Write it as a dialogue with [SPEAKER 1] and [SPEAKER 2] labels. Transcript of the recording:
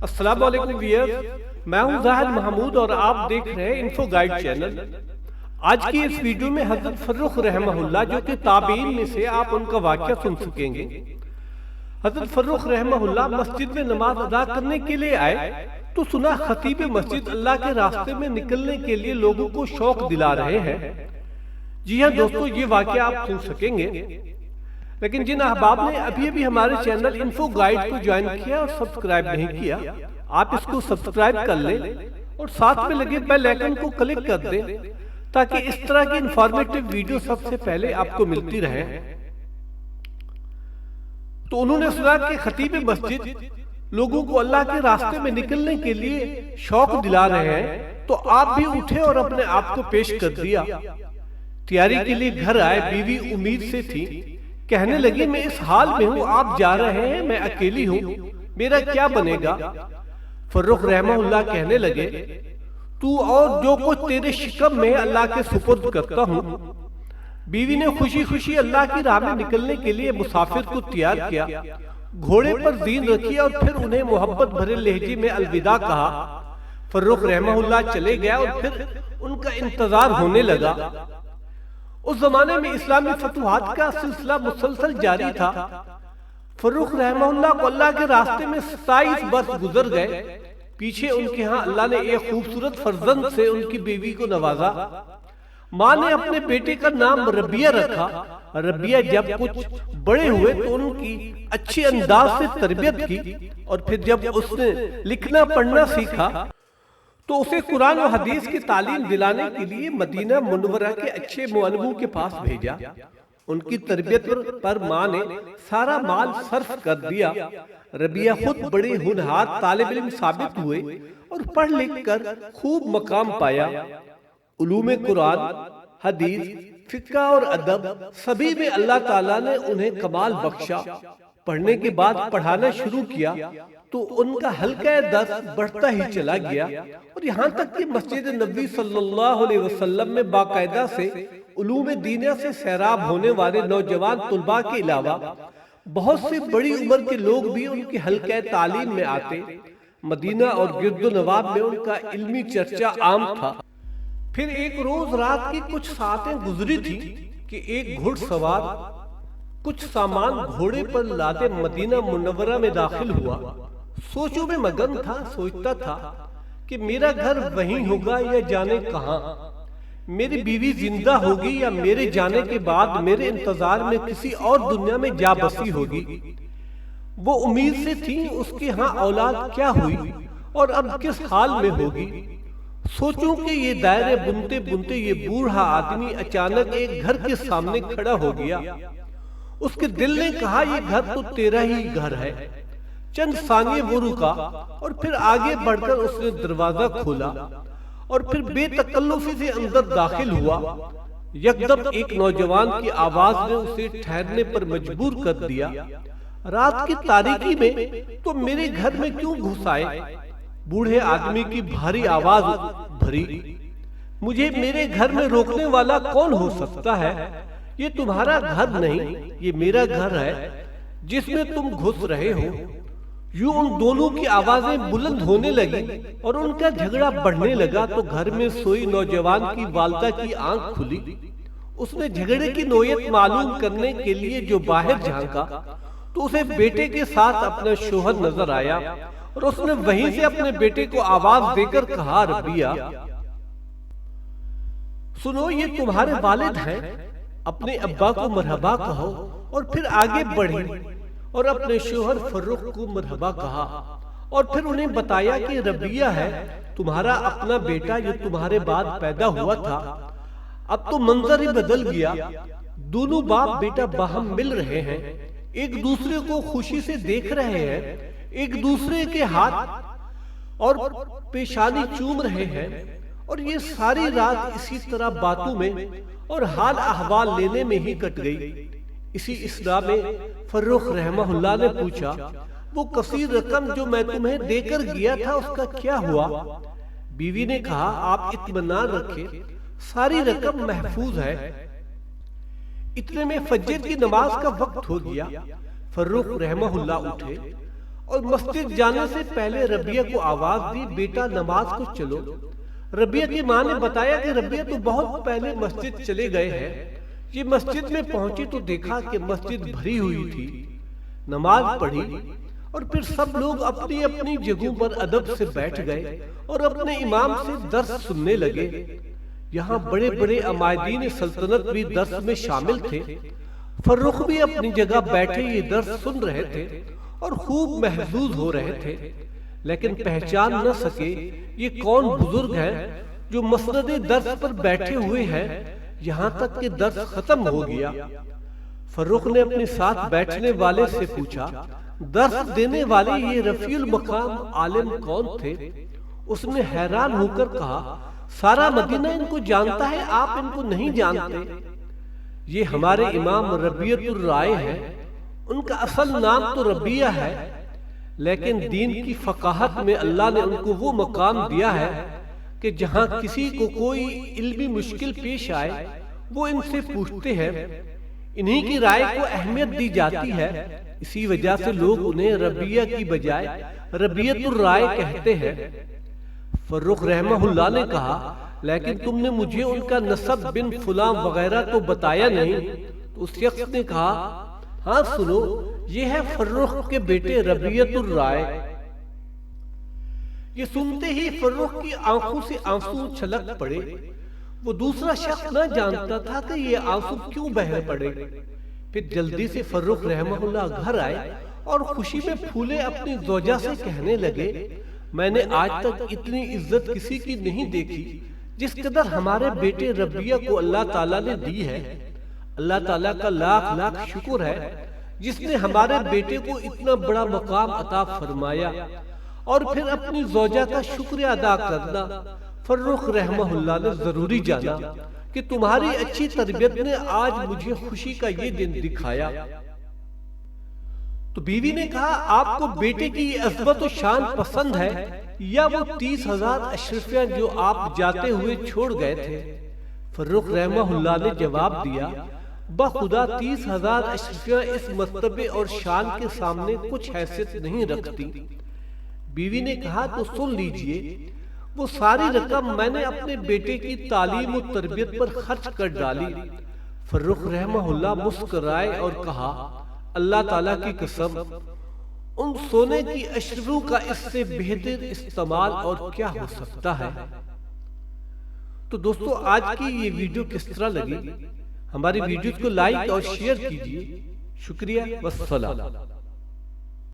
[SPEAKER 1] السلام علیکم ویئرز، میں ہوں زاہد محمود اور آپ دیکھ رہے ہیں انفو گائیڈ چینل۔ آج کی اس ویڈیو میں حضرت فرخ رحمہ اللہ جو کہ تابعین میں سے آپ ان کا واقعہ سن سکیں گے۔ حضرت فرخ رحمہ اللہ مسجد میں نماز ادا کرنے کے لیے آئے تو سنا خطیب مسجد اللہ کے راستے میں نکلنے کے لیے لوگوں کو شوق دلا رہے ہیں۔ جی ہاں دوستو، یہ واقعہ آپ سن سکیں گے، لیکن جن احباب نے ابھی ہمارے چینل انفو گائیڈ کو جوائن کیا اور سبسکرائب نہیں کیا، آپ اس کو سبسکرائب کر لیں اور ساتھ میں لگے بیل آئیکن کو کلک کر دیں تاکہ اس طرح کی انفارمیٹو ویڈیو سب سے پہلے آپ کو ملتی رہے۔ تو انہوں نے سنا کہ خطیب مسجد لوگوں کو اللہ کے راستے میں نکلنے کے لیے شوق دلا رہے ہیں، تو آپ بھی اٹھے اور اپنے آپ کو پیش کر دیا۔ تیاری کے لیے گھر آئے، بیوی امید سے تھی، کہنے لگی میں اس حال میں ہوں، آپ جا رہے ہیں، میں اکیلی ہوں، میرا کیا بنے گا؟ فرخ رحمہ اللہ کہنے لگے تو اور جو کچھ تیرے شکم میں اللہ کے سپرد کرتا ہوں۔ بیوی نے خوشی خوشی اللہ کی راہ میں نکلنے کے لیے مسافر کو تیار کیا، گھوڑے پر زین رکھی اور پھر انہیں محبت بھرے لہجے میں الوداع کہا۔ فرخ رحمہ اللہ چلے گیا اور پھر ان کا انتظار ہونے لگا۔ اس زمانے میں اسلامی فتوحات کا سلسلہ مسلسل جاری تھا۔ فرخ رحمہ اللہ کو اللہ کے راستے میں 27 برس گزر گئے۔ پیچھے ان کے ہاں اللہ نے ایک خوبصورت فرزند سے ان کی بیوی کو نوازا۔ ماں نے اپنے بیٹے کا نام ربیہ رکھا۔ ربیہ جب کچھ بڑے ہوئے تو ان کی اچھی انداز سے تربیت کی، اور پھر جب اس نے لکھنا پڑھنا سیکھا تو اسے قرآن و حدیث کی تعلیم دلانے کے لیے مدینہ منورہ کے اچھے معلموں کے پاس بھیجا۔ ان کی تربیت پر ماں نے سارا مال صرف کر دیا۔ ربیہ خود بڑے ہونہار طالب علم ثابت ہوئے اور پڑھ لکھ کر خوب مقام پایا۔ علوم قرآن، حدیث، فقہ اور ادب سبھی میں اللہ تعالیٰ نے انہیں کمال بخشا۔ پڑھنے کے بعد پڑھانا شروع کیا تو ان کا حلقہ درس بڑھتا ہی چلا گیا، اور یہاں تک کہ مسجد نبوی صلی اللہ علیہ وسلم میں باقاعدہ سے علوم دینہ سے سیراب ہونے والے نوجوان طلباء کے علاوہ بہت سے بڑی عمر کے لوگ بھی ان کے حلقہ تعلیم میں آتے۔ مدینہ اور گرد و نواح میں ان کا علمی چرچا عام تھا۔ پھر ایک روز رات کی کچھ ساعتیں گزری تھی کہ ایک گھڑ سوار کچھ سامان گھوڑے پر لادے مدینہ منورہ میں داخل ہوا۔ سوچوں میں مگن تھا، سوچتا تھا کہ میرا گھر وہیں ہوگا یا جانے کہاں، میری بیوی زندہ ہوگی یا میرے جانے کے بعد میرے انتظار میں کسی اور دنیا میں جا بسی ہوگی۔ وہ امید سے تھی اس کے ہاں اولاد کیا ہوئی اور اب کس حال میں ہوگی۔ سوچوں کہ یہ دائرے بنتے بنتے یہ بوڑھا آدمی اچانک ایک گھر کے سامنے کھڑا ہو گیا۔ اس کے دل نے کہا یہ گھر تو تیرا ہی گھر ہے۔ چند ثانیے وہ رکا اور پھر آگے بڑھ کر اس نے دروازہ کھولا اور پھر بے تکلفی سے اندر داخل ہوا۔ یکدم ایک نوجوان کی آواز نے اسے ٹھہرنے پر مجبور کر دیا۔ رات کی تاریکی میں تم میرے گھر میں کیوں گھس آئے؟ بوڑھے آدمی کی بھاری آواز بھری، مجھے میرے گھر میں روکنے والا کون ہو سکتا ہے؟ یہ تمہارا گھر نہیں، یہ میرا گھر ہے جس میں تم گھس رہے ہو۔ یوں ان دونوں کی آوازیں بلند ہونے لگی اور ان کا جھگڑا بڑھنے لگا تو گھر میں سوئی نوجوان کی والدہ کی آنکھ کھلی۔ اس نے جھگڑے کی نوعیت معلوم کرنے کے لیے جو باہر جھانکا تو اسے بیٹے کے ساتھ اپنا شوہر نظر آیا، اور اس نے وہیں سے اپنے بیٹے کو آواز دے کر کہا، ربیہ سنو، یہ تمہارے والد ہیں، اپنے ابا کو مرحبا کہو۔ اور پھر آگے بڑھی اور اپنے شوہر فرخ کو مرحبا کہا، اور پھر انہیں بتایا کہ ربیہ ہے تمہارا اپنا بیٹا جو تمہارے بعد پیدا ہوا تھا۔ اب تو منظر ہی بدل گیا، دونوں باپ بیٹا باہم مل رہے ہیں، ایک دوسرے کو خوشی سے دیکھ رہے ہیں، ایک دوسرے کے ہاتھ اور پیشانی چوم رہے ہیں، اور یہ ساری رات اسی طرح باتوں میں اور حال احوال لینے میں ہی کٹ گئی۔ اسی اثنا میں فرخ رحمہ اللہ نے پوچھا، وہ کثیر رقم جو میں تمہیں دے کر گیا تھا اس کا کیا ہوا؟ بیوی نے کہا، آپ اطمینان رکھیں، ساری رقم محفوظ ہے۔ اتنے میں فجر کی نماز کا وقت ہو گیا۔ فرخ رحمہ اللہ اٹھے اور مسجد جانے سے پہلے ربیہ کو آواز دی، بیٹا نماز کو چلو۔ ربیہ کی ماں نے بتایا کہ ربیہ تو بہت پہلے مسجد چلے گئے ہیں۔ یہ مسجد میں پہنچی تو دیکھا کہ مسجد بھری ہوئی تھی۔ نماز پڑھی اور پھر سب لوگ اپنی اپنی جگہوں پر ادب سے بیٹھ گئے اور اپنے امام سے درس سننے لگے۔ یہاں بڑے بڑے عمائدین سلطنت بھی درس میں شامل تھے۔ فرخ بھی اپنی جگہ بیٹھے یہ درس سن رہے تھے اور خوب محظوظ ہو رہے تھے، لیکن پہچان نہ سکے یہ کون بزرگ ہیں جو مسند درس پر بیٹھے ہوئے ہیں، یہاں تک کہ درس ختم ہو گیا۔ فرخ نے اپنے ساتھ بیٹھنے والے سے پوچھا، درس دینے والے یہ رفیع المقام عالم کون تھے؟ اس نے حیران ہو کر کہا، سارا مدینہ ان کو جانتا ہے، آپ ان کو نہیں جانتے؟ یہ ہمارے امام ربیعۃ الرائے ہیں۔ ان کا اصل نام تو ربیہ ہے، لیکن دین کی فقاہت میں اللہ نے ان کو وہ مقام دیا ہے کہ جہاں کسی کو کوئی علمی مشکل پیش آئے وہ ان سے پوچھتے ہیں، انہی کی رائے کو اہمیت دی جاتی ہے۔ اسی وجہ سے لوگ انہیں ربیہ کی بجائے ربیعۃ الرائے کہتے ہیں۔ فرخ رحمہ اللہ نے کہا، لیکن تم نے مجھے ان کا نسب بن فلاں وغیرہ تو بتایا نہیں۔ تو اس شخص نے کہا، ہاں سنو، یہ ہے فرخ کے بیٹے ربیعۃ الرائے۔ یہ سنتے ہی فرخ کی آنکھوں سے آنسو چھلک پڑے۔ وہ دوسرا شخص نہ جانتا تھا کہ یہ آنسو کیوں بہہ پڑے۔ پھر جلدی سے فرخ رحمہ اللہ گھر آئے اور خوشی میں پھولے اپنی زوجہ سے کہنے لگے، میں نے آج تک اتنی عزت کسی کی نہیں دیکھی جس قدر ہمارے بیٹے ربیہ کو اللہ تعالیٰ نے دی ہے۔ اللہ تعالیٰ کا لاکھ لاکھ شکر ہے جس نے ہمارے بیٹے کو اتنا بڑا مقام عطا فرمایا۔ اور پھر اپنی زوجہ کا شکریہ ادا کرنا فرخ رحمہ اللہ نے ضروری جانا کہ تمہاری اچھی تربیت نے آج مجھے خوشی کا یہ دن دکھایا۔ تو بیوی نے کہا، آپ کو بیٹے کی یہ عظمت و شان پسند ہے یا وہ 30,000 اشرفیاں جو آپ جاتے ہوئے چھوڑ گئے تھے؟ فرخ رحمہ اللہ نے جواب دیا، بخدا 30,000 اشرفیاں اس مرتبے اور شان کے سامنے کچھ حیثیت نہیں رکھتی۔ بیوی نے کہا، تو سن لیجئے، وہ ساری رقم میں نے اپنے بیٹے کی تعلیم و تربیت پر خرچ کر ڈالی۔ فرخ رحمہ اللہ مسکرائے اور کہا، اللہ تعالیٰ کی قسم، ان سونے کی اشرفوں کا اس سے بہتر استعمال اور کیا ہو سکتا ہے۔ تو دوستو، آج کی یہ ویڈیو کس طرح لگی؟ ہماری ویڈیوز کو لائک اور شیئر کیجئے۔ شکریہ والسلام۔